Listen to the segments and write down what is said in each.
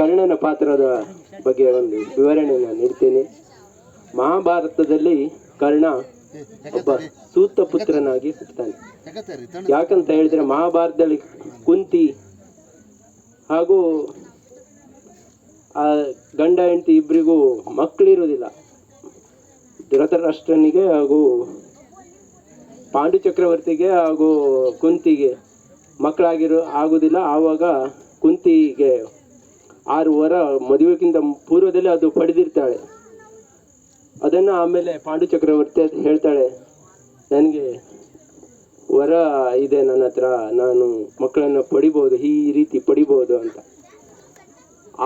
ಕರ್ಣನ ಪಾತ್ರದ ಬಗ್ಗೆ ಒಂದು ವಿವರಣೆಯನ್ನು ನೀಡ್ತೇನೆ. ಮಹಾಭಾರತದಲ್ಲಿ ಕರ್ಣ ಒಬ್ಬ ಸೂತ ಪುತ್ರನಾಗಿ ಹುಟ್ಟುತ್ತಾನೆ. ಯಾಕಂತ ಹೇಳಿದ್ರೆ ಮಹಾಭಾರತದಲ್ಲಿ ಕುಂತಿ ಹಾಗೂ ಆ ಗಂಡ ಹೆಂಡತಿ ಇಬ್ಬರಿಗೂ ಮಕ್ಕಳಿರುವುದಿಲ್ಲ. ಧೃತರಾಷ್ಟ್ರನಿಗೆ ಹಾಗೂ ಪಾಂಡು ಚಕ್ರವರ್ತಿಗೆ ಹಾಗೂ ಕುಂತಿಗೆ ಆಗುವುದಿಲ್ಲ. ಆವಾಗ ಕುಂತಿಗೆ 6 ವರ ಮದುವೆಗಿಂತ ಪೂರ್ವದಲ್ಲಿ ಅದು ಪಡೆದಿರ್ತಾಳೆ. ಅದನ್ನು ಆಮೇಲೆ ಪಾಂಡು ಚಕ್ರವರ್ತಿ ಹೇಳ್ತಾಳೆ, ನನಗೆ ವರ ಇದೆ ನನ್ನ ಹತ್ರ, ನಾನು ಮಕ್ಕಳನ್ನು ಪಡಿಬೋದು, ಈ ರೀತಿ ಪಡಿಬೋದು ಅಂತ.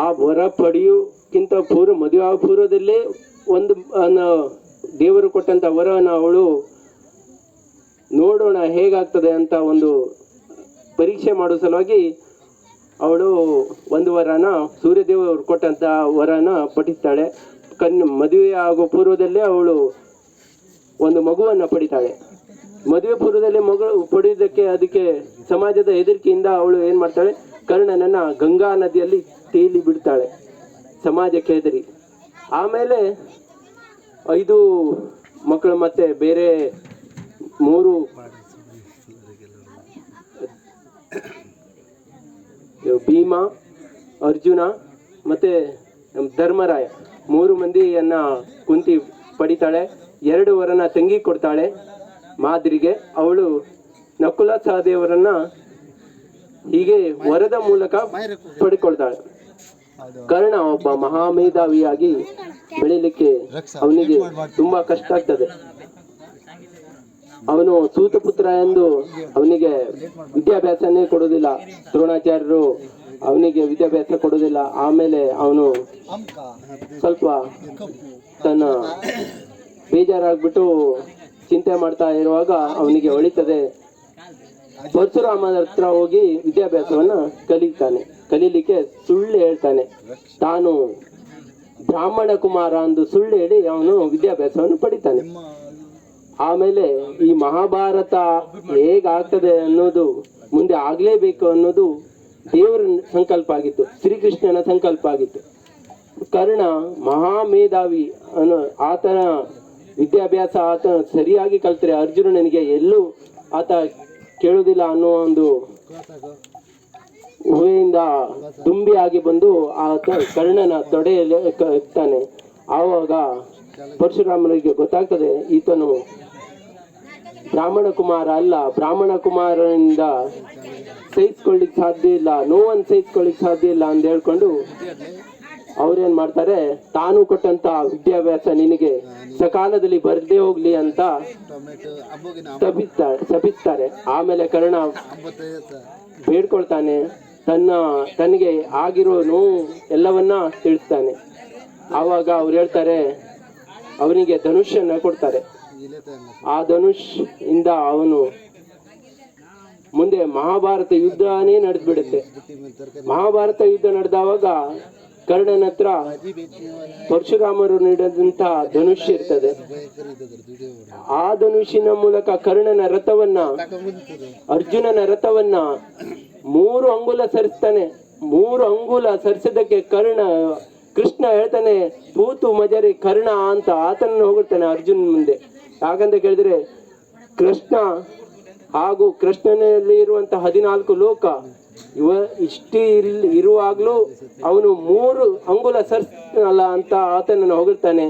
ಆ ವರ ಪಡೆಯೋಕ್ಕಿಂತ ಮದುವೆ ಆಗ ಪೂರ್ವದಲ್ಲೇ ಒಂದು ದೇವರು ಕೊಟ್ಟಂತ ವರವನ್ನು ಅವಳು ನೋಡೋಣ ಹೇಗಾಗ್ತದೆ ಅಂತ ಒಂದು ಪರೀಕ್ಷೆ ಮಾಡೋ ಸಲುವಾಗಿ ಅವಳು ಒಂದು ವರನ ಸೂರ್ಯದೇವರು ಕೊಟ್ಟಂತ ವರನ ಪಡಿತಾಳೆ. ಮದುವೆ ಆಗೋ ಪೂರ್ವದಲ್ಲೇ ಅವಳು ಒಂದು ಮಗುವನ್ನು ಪಡಿತಾಳೆ. ಮದುವೆ ಪೂರ್ವದಲ್ಲೇ ಮಗು ಪಡೆಯುವುದಕ್ಕೆ ಅದಕ್ಕೆ ಸಮಾಜದ ಹೆದರಿಕೆಯಿಂದ ಅವಳು ಏನ್ ಮಾಡ್ತಾಳೆ, ಕರ್ಣನನ್ನ ಗಂಗಾ ನದಿಯಲ್ಲಿ ತೇಲಿ ಬಿಡ್ತಾಳೆ, ಸಮಾಜಕ್ಕೆ ಹೆದರಿ. ಆಮೇಲೆ 5 ಮಕ್ಕಳು ಮತ್ತೆ ಬೇರೆ 3 ಭೀಮ, ಅರ್ಜುನ ಮತ್ತೆ ಧರ್ಮರಾಯ 3 ಮಂದಿಯನ್ನ ಕುಂತಿ ಪಡಿತಾಳೆ. 2 ವರನ ತಂಗಿ ಕೊಡ್ತಾಳೆ ಮಾದ್ರಿಗೆ. ಅವಳು ನಕುಲ ಸಹದೇವರನ್ನ ಹೀಗೆ ವರದ ಮೂಲಕ ಪಡ್ಕೊಳ್ತಾಳೆ. ಕರ್ಣ ಒಬ್ಬ ಮಹಾಮೇಧಾವಿಯಾಗಿ ಬೆಳಿಲಿಕ್ಕೆ ಅವನಿಗೆ ತುಂಬಾ ಕಷ್ಟ ಆಗ್ತದೆ. ಅವನು ಸೂತಪುತ್ರ ಎಂದು ಅವನಿಗೆ ವಿದ್ಯಾಭ್ಯಾಸನೇ ಕೊಡುವುದಿಲ್ಲ. ದ್ರೋಣಾಚಾರ್ಯರು ಅವನಿಗೆ ವಿದ್ಯಾಭ್ಯಾಸ ಕೊಡುವುದಿಲ್ಲ. ಆಮೇಲೆ ಅವನು ಸ್ವಲ್ಪ ತನ್ನ ಬೇಜಾರಾಗ್ಬಿಟ್ಟು ಚಿಂತೆ ಮಾಡ್ತಾ ಇರುವಾಗ ಅವನಿಗೆ ಹೊಳಿತದೆ, ಪರಶುರಾಮನ ಹತ್ರ ಹೋಗಿ ವಿದ್ಯಾಭ್ಯಾಸವನ್ನ ಕಲೀಲಿಕ್ಕೆ ಸುಳ್ಳು ಹೇಳ್ತಾನೆ. ತಾನು ಬ್ರಾಹ್ಮಣ ಕುಮಾರ ಎಂದು ಸುಳ್ಳು ಹೇಳಿ ಅವನು ವಿದ್ಯಾಭ್ಯಾಸವನ್ನು ಪಡಿತಾನೆ. ಆಮೇಲೆ ಈ ಮಹಾಭಾರತ ಹೇಗಾಗ್ತದೆ ಅನ್ನೋದು, ಮುಂದೆ ಆಗ್ಲೇಬೇಕು ಅನ್ನೋದು ದೇವರ ಸಂಕಲ್ಪ ಆಗಿತ್ತು, ಶ್ರೀಕೃಷ್ಣನ ಸಂಕಲ್ಪ ಆಗಿತ್ತು. ಕರ್ಣ ಮಹಾಮೇಧಾವಿ ಆತನ ವಿದ್ಯಾಭ್ಯಾಸ ಆತ ಸರಿಯಾಗಿ ಕಲ್ತರೆ ಅರ್ಜುನನಿಗೆ ಎಲ್ಲೂ ಆತ ಕೇಳುವುದಿಲ್ಲ ಅನ್ನೋ ಒಂದು ಊಹೆಯಿಂದ ತುಂಬಿ ಆಗಿ ಬಂದು ಆತ ಕರ್ಣನ ತೊಡೆಯಲ್ಲಿ ಇರ್ತಾನೆ. ಆವಾಗ ಪರಶುರಾಮನಿಗೆ ಗೊತ್ತಾಗ್ತದೆ, ಈತನು ಬ್ರಾಹ್ಮಣ ಕುಮಾರ ಅಲ್ಲ, ಬ್ರಾಹ್ಮಣ ಕುಮಾರನಿಂದ ಸಹಿಸ್ಕೊಳ್ಳಿಕ್ ಸಾಧ್ಯ ಇಲ್ಲ, ನೋವನ್ನು ಸಹಿಸ್ಕೊಳ್ಳಿಕ್ ಸಾಧ್ಯ ಇಲ್ಲ ಅಂತ ಹೇಳ್ಕೊಂಡು ಅವ್ರೇನ್ ಮಾಡ್ತಾರೆ, ತಾನು ಕೊಟ್ಟಂತ ವಿದ್ಯಾಭ್ಯಾಸ ನಿನಗೆ ಸಕಾಲದಲ್ಲಿ ಬರ್ದೇ ಹೋಗ್ಲಿ ಅಂತ ಶಪಿಸ್ತಾರೆ. ಆಮೇಲೆ ಕರ್ಣ ಬೇಡ್ಕೊಳ್ತಾನೆ, ತನಗೆ ಆಗಿರೋ ನೋವು ಎಲ್ಲವನ್ನ ತಿಳಿಸ್ತಾನೆ. ಆವಾಗ ಅವ್ರು ಹೇಳ್ತಾರೆ, ಅವನಿಗೆ ಧನುಷನ್ನ ಕೊಡ್ತಾರೆ. ಆ ಧನುಷ್ ಇಂದ ಅವನು ಮುಂದೆ ಮಹಾಭಾರತ ಯುದ್ಧನೇ ನಡೆದ್ಬಿಡುತ್ತೆ. ಮಹಾಭಾರತ ಯುದ್ಧ ನಡೆದವಾಗ ಕರ್ಣನ ಹತ್ರ ಪರಶುರಾಮರು ನೀಡಿದಂತ ಧನುಷ್ ಇರ್ತದೆ. ಆ ಧನುಷಿನ ಮೂಲಕ ಕರ್ಣನ ರಥವನ್ನ, ಅರ್ಜುನನ ರಥವನ್ನ 3 ಅಂಗುಲ ಸರಿಸ್ತಾನೆ. 3 ಅಂಗುಲ ಸರಿಸಿದ್ದಕ್ಕೆ ಕೃಷ್ಣ ಹೇಳ್ತಾನೆ, ಪೂತು ಮಜರಿ ಕರ್ಣ ಅಂತ ಆತನನ್ನು ಹೋಗುತ್ತಾನೆ ಅರ್ಜುನ್ ಮುಂದೆ. ಯಾಕಂತ ಕೇಳಿದ್ರೆ ಕೃಷ್ಣ ಹಾಗೂ ಕೃಷ್ಣನಲ್ಲಿ ಇರುವಂತಹ 14 ಲೋಕ ಇರುವಾಗ್ಲೂ ಅವನು 3 ಅಂಗುಲ ಸರಿಸಲ್ಲ ಅಂತ ಆತನನ್ನು ಹೊಗಳ್ತಾನೆ.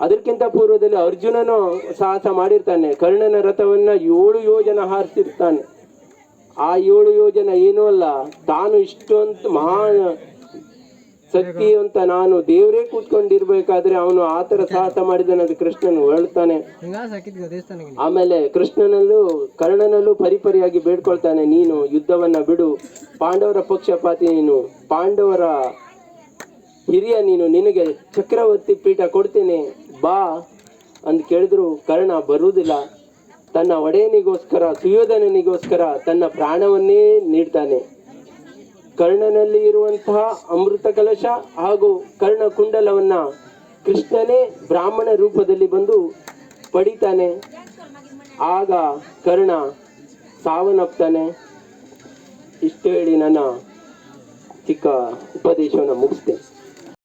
ಅದಕ್ಕಿಂತ ಪೂರ್ವದಲ್ಲಿ ಅರ್ಜುನನು ಸಾಹಸ ಮಾಡಿರ್ತಾನೆ. ಕರ್ಣನ ರಥವನ್ನ 7 ಯೋಜನ ಹಾರಿಸಿರ್ತಾನೆ. ಆ 7 ಯೋಜನ ಏನೂ ಅಲ್ಲ, ತಾನು ಇಷ್ಟೊಂದು ಮಹಾ ಶಕ್ತಿ ಅಂತ ನಾನು ದೇವರೇ ಕೂತ್ಕೊಂಡಿರ್ಬೇಕಾದ್ರೆ ಅವನು ಆತರ ಸಾಹಸ ಮಾಡಿದನದು ಕೃಷ್ಣನು ಹೇಳ್ತಾನೆ. ಆಮೇಲೆ ಕರ್ಣನಲ್ಲೂ ಪರಿಪರಿಯಾಗಿ ಬೇಡ್ಕೊಳ್ತಾನೆ, ನೀನು ಯುದ್ಧವನ್ನ ಬಿಡು, ಪಾಂಡವರ ಪಕ್ಷಪಾತಿ ನೀನು, ಪಾಂಡವರ ಹಿರಿಯ ನೀನು, ನಿನಗೆ ಚಕ್ರವರ್ತಿ ಪೀಠ ಕೊಡ್ತೇನೆ ಬಾ ಅಂತ ಕೇಳಿದ್ರು ಕರ್ಣ ಬರುವುದಿಲ್ಲ. ತನ್ನ ಒಡೆಯನಿಗೋಸ್ಕರ, ಸುಯೋಧನನಿಗೋಸ್ಕರ ತನ್ನ ಪ್ರಾಣವನ್ನೇ ನೀಡ್ತಾನೆ. ಕರ್ಣನಲ್ಲಿ ಇರುವಂತಹ ಅಮೃತ ಕಲಶ ಹಾಗೂ ಕರ್ಣ ಕುಂಡಲವನ್ನ ಕೃಷ್ಣನೇ ಬ್ರಾಹ್ಮಣ ರೂಪದಲ್ಲಿ ಬಂದು ಪಡಿತಾನೆ. ಆಗ ಕರ್ಣ ಸಾವನ್ನಪ್ತಾನೆ. ಇಷ್ಟು ಹೇಳಿ ನನ್ನ ಚಿಕ್ಕ ಉಪದೇಶವನ್ನು ಮುಗಿಸ್ತೇನೆ.